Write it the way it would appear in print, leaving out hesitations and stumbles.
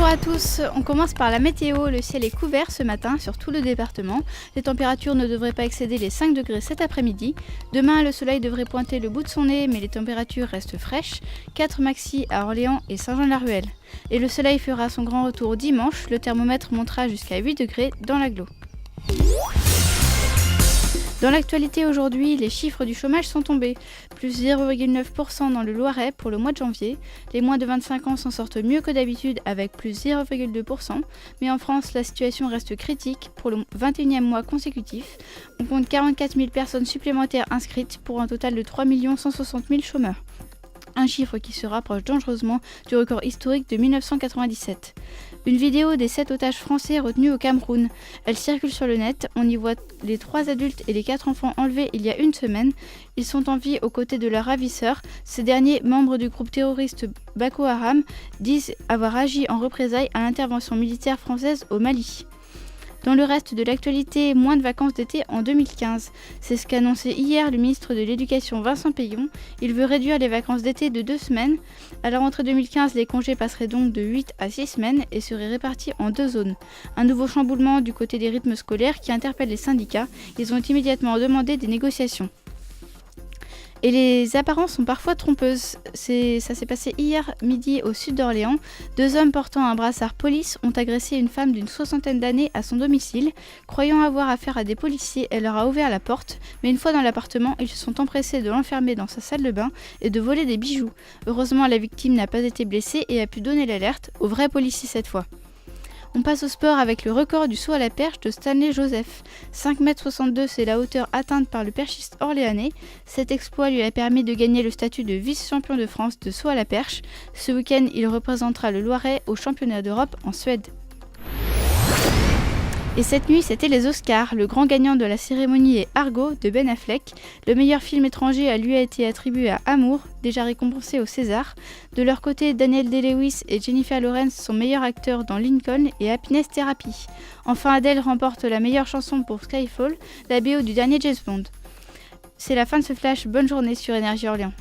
Bonjour à tous, on commence par la météo. Le ciel est couvert ce matin sur tout le département. Les températures ne devraient pas excéder les 5 degrés cet après-midi. Demain, le soleil devrait pointer le bout de son nez, mais les températures restent fraîches. 4 maxi à Orléans et Saint-Jean-de-la-Ruelle. Et le soleil fera son grand retour dimanche. Le thermomètre montera jusqu'à 8 degrés dans l'agglo. Dans l'actualité aujourd'hui, les chiffres du chômage sont tombés. Plus 0,9% dans le Loiret pour le mois de janvier. Les moins de 25 ans s'en sortent mieux que d'habitude avec plus 0,2%. Mais en France, la situation reste critique pour le 21e mois consécutif. On compte 44 000 personnes supplémentaires inscrites pour un total de 3 160 000 chômeurs. Un chiffre qui se rapproche dangereusement du record historique de 1997. Une vidéo des 7 otages français retenus au Cameroun. Elle circule sur le net. On y voit les 3 adultes et les 4 enfants enlevés il y a une semaine. Ils sont en vie aux côtés de leurs ravisseurs. Ces derniers, membres du groupe terroriste Boko Haram, disent avoir agi en représailles à l'intervention militaire française au Mali. Dans le reste de l'actualité, moins de vacances d'été en 2015. C'est ce qu'a annoncé hier le ministre de l'Éducation Vincent Peillon. Il veut réduire les vacances d'été de 2 semaines. À la rentrée 2015, les congés passeraient donc de 8 à 6 semaines et seraient répartis en 2 zones. Un nouveau chamboulement du côté des rythmes scolaires qui interpelle les syndicats. Ils ont immédiatement demandé des négociations. Et les apparences sont parfois trompeuses. Ça s'est passé hier midi au sud d'Orléans. 2 hommes portant un brassard police ont agressé une femme d'une 60aine d'années à son domicile. Croyant avoir affaire à des policiers, elle leur a ouvert la porte. Mais une fois dans l'appartement, ils se sont empressés de l'enfermer dans sa salle de bain et de voler des bijoux. Heureusement, la victime n'a pas été blessée et a pu donner l'alerte aux vrais policiers cette fois. On passe au sport avec le record du saut à la perche de Stanley Joseph. 5,62 m, c'est la hauteur atteinte par le perchiste orléanais. Cet exploit lui a permis de gagner le statut de vice-champion de France de saut à la perche. Ce week-end, il représentera le Loiret au championnat d'Europe en Suède. Et cette nuit, c'était les Oscars. Le grand gagnant de la cérémonie est Argo de Ben Affleck. Le meilleur film étranger a été attribué à Amour, déjà récompensé au César. De leur côté, Daniel Day-Lewis et Jennifer Lawrence sont meilleurs acteurs dans Lincoln et Happiness Therapy. Enfin, Adele remporte la meilleure chanson pour Skyfall, la BO du dernier James Bond. C'est la fin de ce flash. Bonne journée sur Énergie Orléans.